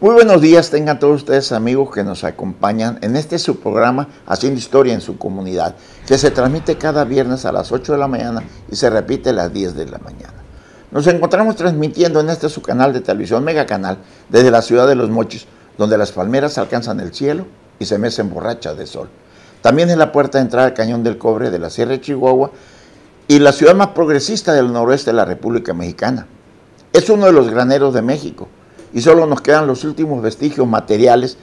Muy buenos días, tengan todos ustedes amigos que nos acompañan en este su programa Haciendo Historia en su Comunidad, que se transmite cada viernes a las 8 de la mañana y se repite a las 10 de la mañana. Nos encontramos transmitiendo en este su canal de televisión Mega Canal desde la ciudad de Los Mochis, donde las palmeras alcanzan el cielo y se mecen borrachas de sol. También es la puerta de entrada al Cañón del Cobre de la Sierra de Chihuahua y la ciudad más progresista del noroeste de la República Mexicana. Es uno de los graneros de México. Y solo nos quedan los últimos vestigios materiales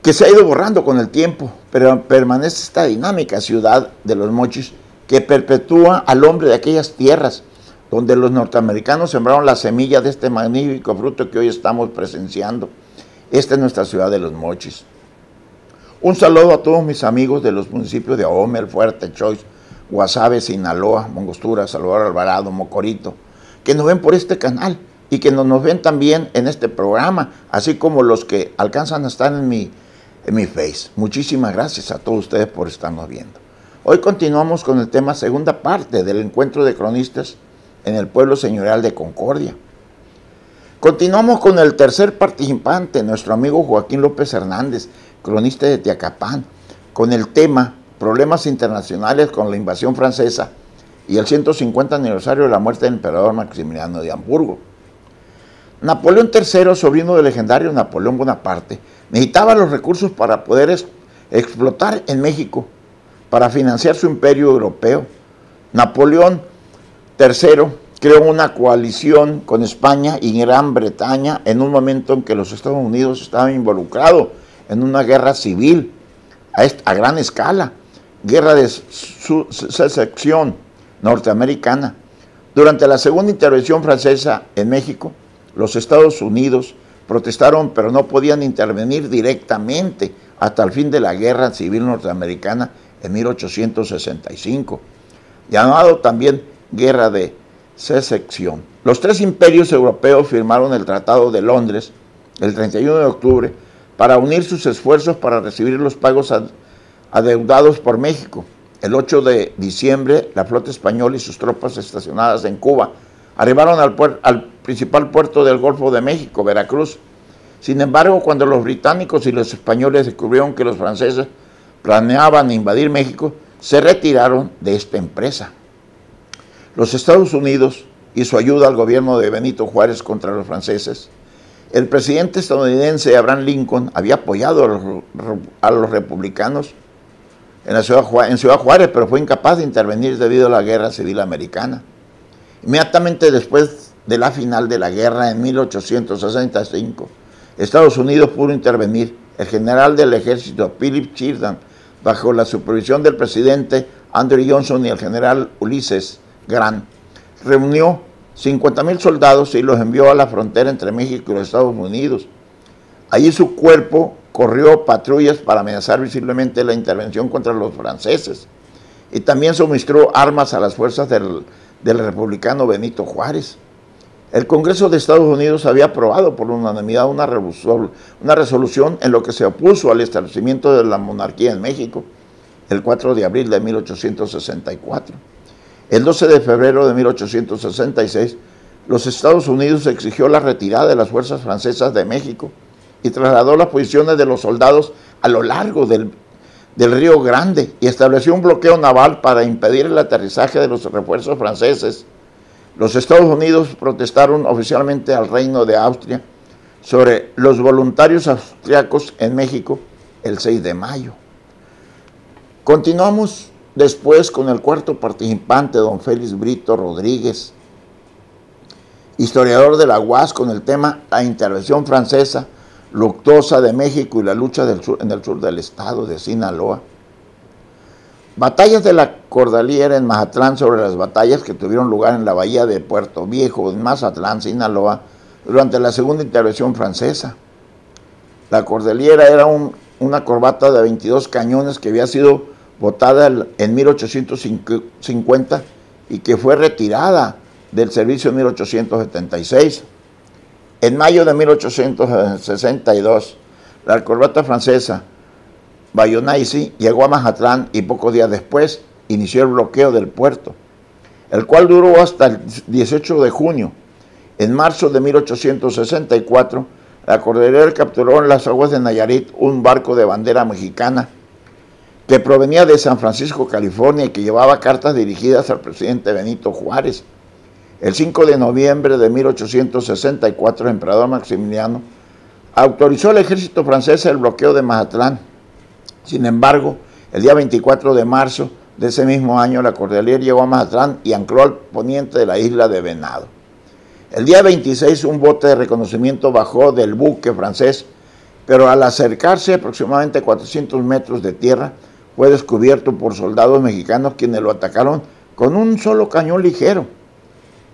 que se ha ido borrando con el tiempo, pero permanece esta dinámica ciudad de Los Mochis que perpetúa al hombre de aquellas tierras donde los norteamericanos sembraron la semilla de este magnífico fruto que hoy estamos presenciando. Esta es nuestra ciudad de Los Mochis. Un saludo a todos mis amigos de los municipios de Ahome, El Fuerte, Choix, Guasave, Sinaloa, Mongostura, Salvador Alvarado, Mocorito, que nos ven por este canal y que nos ven también en este programa, así como los que alcanzan a estar en mi Face. Muchísimas gracias a todos ustedes por estarnos viendo. Hoy continuamos con el tema segunda parte del encuentro de cronistas en el pueblo señorial de Concordia. Continuamos con el tercer participante, nuestro amigo Joaquín López Hernández, cronista de Teacapán, con el tema Problemas internacionales con la invasión francesa y el 150 aniversario de la muerte del emperador Maximiliano de Hamburgo. Napoleón III, sobrino del legendario Napoleón Bonaparte, necesitaba los recursos para poder explotar en México, para financiar su imperio europeo. Napoleón III creó una coalición con España y Gran Bretaña en un momento en que los Estados Unidos estaban involucrados en una guerra civil a gran escala, guerra de secesión norteamericana. Durante la segunda intervención francesa en México, los Estados Unidos protestaron, pero no podían intervenir directamente hasta el fin de la Guerra Civil Norteamericana en 1865, llamado también Guerra de Secesión. Los tres imperios europeos firmaron el Tratado de Londres el 31 de octubre para unir sus esfuerzos para recibir los pagos adeudados por México. El 8 de diciembre, la flota española y sus tropas estacionadas en Cuba arribaron al principal puerto del Golfo de México, Veracruz. Sin embargo, cuando los británicos y los españoles descubrieron que los franceses planeaban invadir México, se retiraron de esta empresa. Los Estados Unidos y su ayuda al gobierno de Benito Juárez contra los franceses. El presidente estadounidense Abraham Lincoln había apoyado a los republicanos en Ciudad Juárez, pero fue incapaz de intervenir debido a la Guerra Civil Americana. Inmediatamente después de la final de la guerra en 1865, Estados Unidos pudo intervenir. El general del ejército Philip Sheridan, bajo la supervisión del presidente Andrew Johnson y el general Ulysses Grant, reunió 50,000 soldados y los envió a la frontera entre México y los Estados Unidos. Allí su cuerpo corrió patrullas para amenazar visiblemente la intervención contra los franceses y también suministró armas a las fuerzas del republicano Benito Juárez. El Congreso de Estados Unidos había aprobado por unanimidad una resolución en lo que se opuso al establecimiento de la monarquía en México, el 4 de abril de 1864. El 12 de febrero de 1866, los Estados Unidos exigió la retirada de las fuerzas francesas de México y trasladó las posiciones de los soldados a lo largo del Río Grande y estableció un bloqueo naval para impedir el aterrizaje de los refuerzos franceses. Los Estados Unidos protestaron oficialmente al Reino de Austria sobre los voluntarios austriacos en México el 6 de mayo. Continuamos después con el cuarto participante, don Félix Brito Rodríguez, historiador de la UAS, con el tema La intervención francesa luctuosa de México y la lucha en el sur del estado de Sinaloa. Batallas de la Cordillera en Mazatlán sobre las batallas que tuvieron lugar en la bahía de Puerto Viejo, en Mazatlán, Sinaloa, durante la segunda intervención francesa. La Cordillera era una corbata de 22 cañones que había sido botada en 1850 y que fue retirada del servicio en 1876. En mayo de 1862, la corbata francesa Bayonaisi llegó a Mazatlán y pocos días después inició el bloqueo del puerto, el cual duró hasta el 18 de junio. En marzo de 1864, la Cordillera capturó en las aguas de Nayarit un barco de bandera mexicana que provenía de San Francisco, California, y que llevaba cartas dirigidas al presidente Benito Juárez. El 5 de noviembre de 1864, el emperador Maximiliano autorizó al ejército francés el bloqueo de Mazatlán. Sin embargo, el día 24 de marzo de ese mismo año, la Cordillera llegó a Mazatlán y ancló al poniente de la isla de Venado. El día 26, un bote de reconocimiento bajó del buque francés, pero al acercarse aproximadamente 400 metros de tierra, fue descubierto por soldados mexicanos quienes lo atacaron con un solo cañón ligero.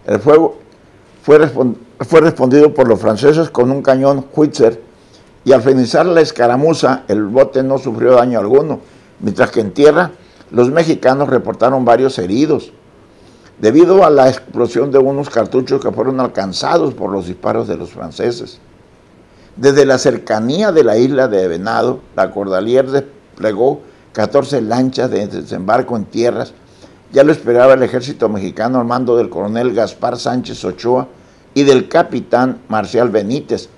El fuego fue respondido por los franceses con un cañón Howitzer, y al finalizar la escaramuza, el bote no sufrió daño alguno, mientras que en tierra los mexicanos reportaron varios heridos, debido a la explosión de unos cartuchos que fueron alcanzados por los disparos de los franceses. Desde la cercanía de la isla de Venado, la Cordillera desplegó 14 lanchas de desembarco en tierras. Ya lo esperaba el ejército mexicano al mando del coronel Gaspar Sánchez Ochoa y del capitán Marcial Benítez.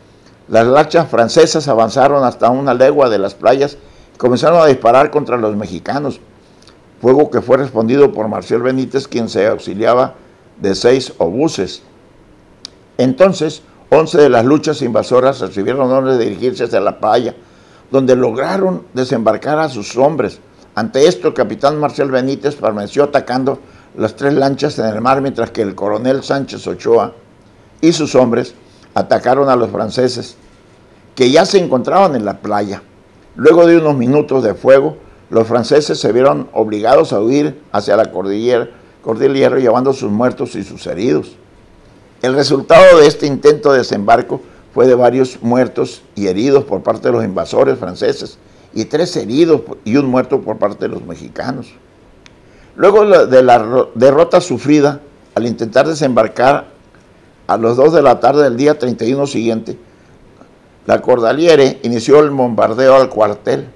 Las lanchas francesas avanzaron hasta una legua de las playas y comenzaron a disparar contra los mexicanos, fuego que fue respondido por Marcial Benítez, quien se auxiliaba de 6 obuses. Entonces, 11 de las luchas invasoras recibieron orden de dirigirse hacia la playa, donde lograron desembarcar a sus hombres. Ante esto, el capitán Marcial Benítez permaneció atacando las 3 lanchas en el mar, mientras que el coronel Sánchez Ochoa y sus hombres atacaron a los franceses, que ya se encontraban en la playa. Luego de unos minutos de fuego, los franceses se vieron obligados a huir hacia la cordillera llevando sus muertos y sus heridos. El resultado de este intento de desembarco fue de varios muertos y heridos por parte de los invasores franceses, y 3 heridos y un muerto por parte de los mexicanos. Luego de la derrota sufrida, al intentar desembarcar a las 2 de la tarde del día 31 siguiente, la Cordillera inició el bombardeo al cuartel.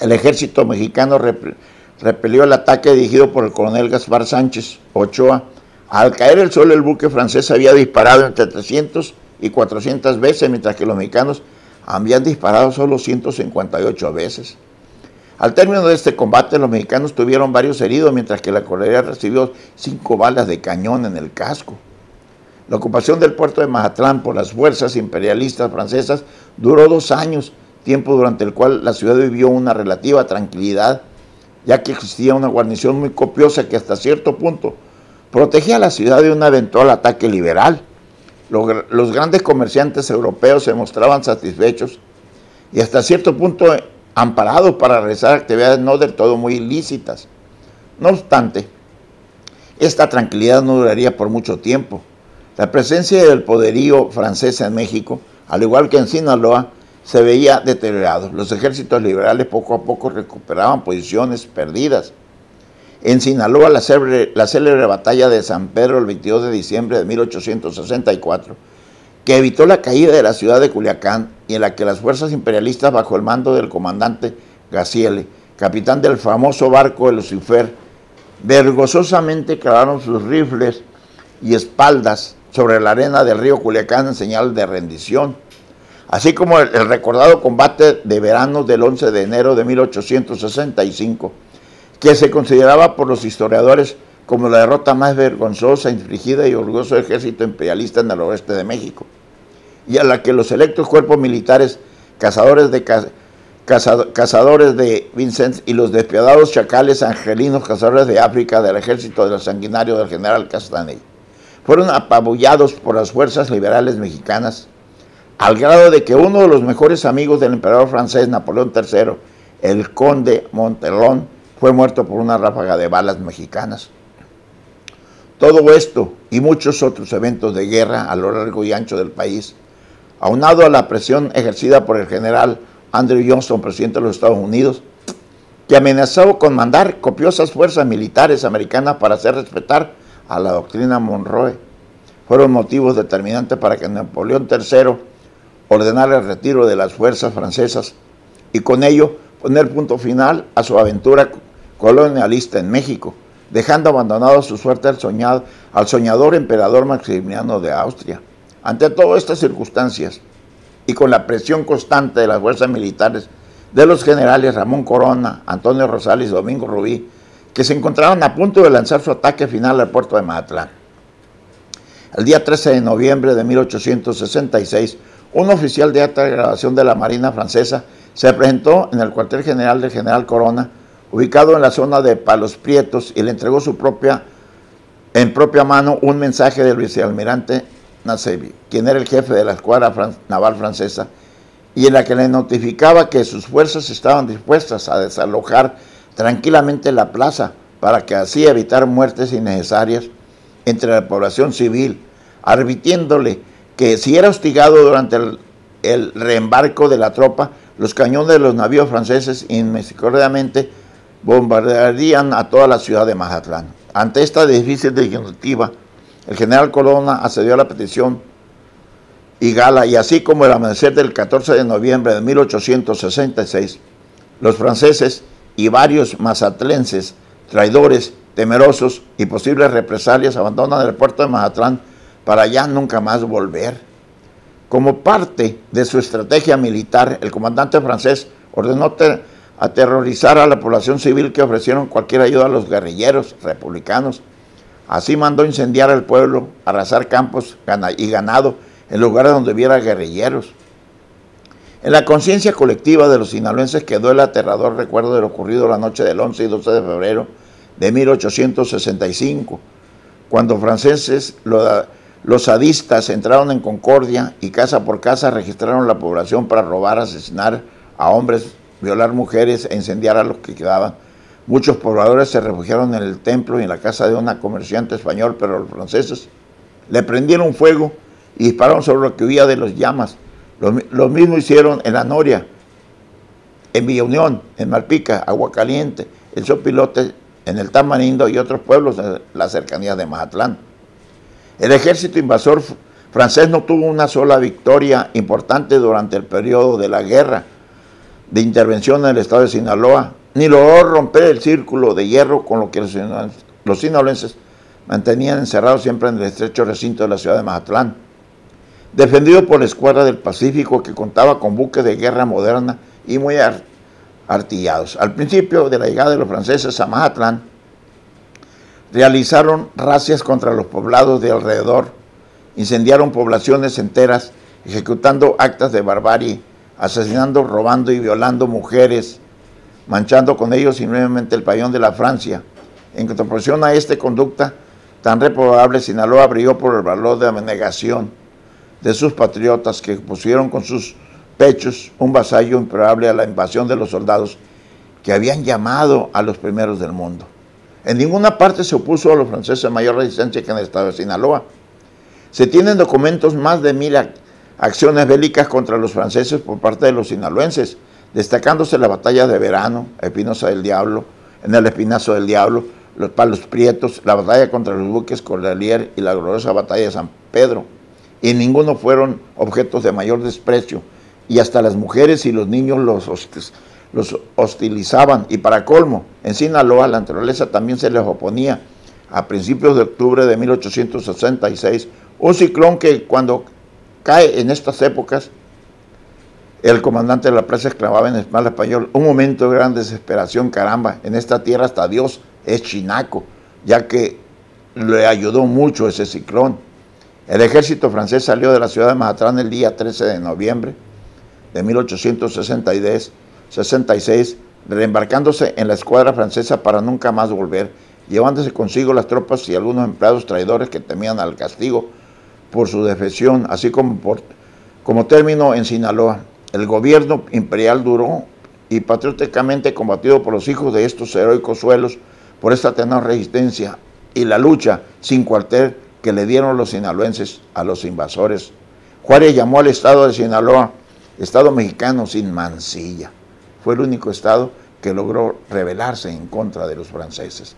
El ejército mexicano repelió el ataque dirigido por el coronel Gaspar Sánchez Ochoa. Al caer el sol, el buque francés había disparado entre 300 y 400 veces, mientras que los mexicanos habían disparado solo 158 veces. Al término de este combate, los mexicanos tuvieron varios heridos, mientras que la Cordillera recibió 5 balas de cañón en el casco. La ocupación del puerto de Mazatlán por las fuerzas imperialistas francesas duró 2 años, tiempo durante el cual la ciudad vivió una relativa tranquilidad, ya que existía una guarnición muy copiosa que hasta cierto punto protegía a la ciudad de un eventual ataque liberal. Los grandes comerciantes europeos se mostraban satisfechos y hasta cierto punto amparados para realizar actividades no del todo muy ilícitas. No obstante, esta tranquilidad no duraría por mucho tiempo. La presencia del poderío francés en México, al igual que en Sinaloa, se veía deteriorado. Los ejércitos liberales poco a poco recuperaban posiciones perdidas. En Sinaloa, la célebre batalla de San Pedro el 22 de diciembre de 1864, que evitó la caída de la ciudad de Culiacán, y en la que las fuerzas imperialistas, bajo el mando del comandante Gaciele, capitán del famoso barco de Lucifer, vergonzosamente clavaron sus rifles y espaldas sobre la arena del río Culiacán en señal de rendición, así como el recordado combate de verano del 11 de enero de 1865, que se consideraba por los historiadores como la derrota más vergonzosa, infligida y orgulloso del ejército imperialista en el oeste de México, y a la que los selectos cuerpos militares, cazadores de Vincennes y los despiadados chacales angelinos cazadores de África del ejército del sanguinario del general Castañeda, fueron apabullados por las fuerzas liberales mexicanas, al grado de que uno de los mejores amigos del emperador francés Napoleón III, el conde Montelón, fue muerto por una ráfaga de balas mexicanas. Todo esto y muchos otros eventos de guerra a lo largo y ancho del país, aunado a la presión ejercida por el general Andrew Johnson, presidente de los Estados Unidos, que amenazó con mandar copiosas fuerzas militares americanas para hacer respetar a la doctrina Monroe, fueron motivos determinantes para que Napoleón III ordenara el retiro de las fuerzas francesas y con ello poner punto final a su aventura colonialista en México, dejando abandonado a su suerte al soñador emperador Maximiliano de Austria. Ante todas estas circunstancias, y con la presión constante de las fuerzas militares de los generales Ramón Corona, Antonio Rosales y Domingo Rubí, que se encontraban a punto de lanzar su ataque final al puerto de Mazatlán. El día 13 de noviembre de 1866, un oficial de alta graduación de la Marina francesa se presentó en el cuartel general del general Corona, ubicado en la zona de Palos Prietos, y le entregó en propia mano un mensaje del vicealmirante Nassebi, quien era el jefe de la escuadra naval francesa, y en la que le notificaba que sus fuerzas estaban dispuestas a desalojar tranquilamente la plaza para que así evitar muertes innecesarias entre la población civil, advirtiéndole que si era hostigado durante el reembarco de la tropa, los cañones de los navíos franceses inmisericordiamente bombardearían a toda la ciudad de Mazatlán. Ante esta difícil disyuntiva, el general Corona accedió a la petición y gala, y así como el amanecer del 14 de noviembre de 1866, los franceses y varios mazatlenses, traidores, temerosos y posibles represalias, abandonan el puerto de Mazatlán para ya nunca más volver. Como parte de su estrategia militar, el comandante francés ordenó aterrorizar a la población civil, que ofrecieron cualquier ayuda a los guerrilleros republicanos. Así mandó incendiar el pueblo, arrasar campos y ganado en lugares donde hubiera guerrilleros. En la conciencia colectiva de los sinaloenses quedó el aterrador recuerdo de lo ocurrido la noche del 11 y 12 de febrero de 1865, cuando franceses, los sadistas, entraron en Concordia y casa por casa registraron la población para robar, asesinar a hombres, violar mujeres e incendiar a los que quedaban. Muchos pobladores se refugiaron en el templo y en la casa de una comerciante español, pero los franceses le prendieron fuego y dispararon sobre lo que huía de las llamas. Lo mismo hicieron en La Noria, en Villa Unión, en Malpica, Aguacaliente, en Sopilote, en el Tamarindo y otros pueblos en las cercanías de Mazatlán. El ejército invasor francés no tuvo una sola victoria importante durante el periodo de la guerra de intervención en el estado de Sinaloa, ni logró romper el círculo de hierro con lo que los sinaloenses mantenían encerrados siempre en el estrecho recinto de la ciudad de Mazatlán. Defendido por la Escuadra del Pacífico, que contaba con buques de guerra moderna y muy artillados. Al principio de la llegada de los franceses a Mazatlán, realizaron razias contra los poblados de alrededor, incendiaron poblaciones enteras, ejecutando actas de barbarie, asesinando, robando y violando mujeres, manchando con ellos simplemente el pabellón de la Francia. En contraposición a esta conducta tan reprobable, Sinaloa brilló por el valor de abnegación de sus patriotas, que pusieron con sus pechos un vasallo imparable a la invasión de los soldados que habían llamado a los primeros del mundo. En ninguna parte se opuso a los franceses mayor resistencia que en el estado de Sinaloa. Se tienen documentos más de 1000 acciones bélicas contra los franceses por parte de los sinaloenses, destacándose la batalla de Verano, Espinosa del Diablo, en el Espinazo del Diablo, los Palos Prietos, la batalla contra los buques Cordelier y la gloriosa batalla de San Pedro. Y ninguno fueron objetos de mayor desprecio, y hasta las mujeres y los niños los hostilizaban. Y para colmo, en Sinaloa la naturaleza también se les oponía. A principios de octubre de 1866, un ciclón que cuando cae en estas épocas, el comandante de la plaza exclamaba en español: un momento de gran desesperación, caramba, en esta tierra hasta Dios es chinaco, ya que le ayudó mucho ese ciclón. El ejército francés salió de la ciudad de Mazatlán el día 13 de noviembre de 1866, reembarcándose en la escuadra francesa para nunca más volver, llevándose consigo las tropas y algunos empleados traidores que temían al castigo por su defección, así como término en Sinaloa. El gobierno imperial duró y patrióticamente combatido por los hijos de estos heroicos suelos, por esta tenaz resistencia y la lucha sin cuartel que le dieron los sinaloenses a los invasores. Juárez llamó al estado de Sinaloa Estado mexicano sin mancilla. Fue el único estado que logró rebelarse en contra de los franceses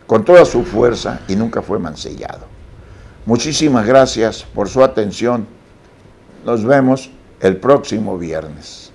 con toda su fuerza y nunca fue mancillado. Muchísimas gracias por su atención. Nos vemos el próximo viernes.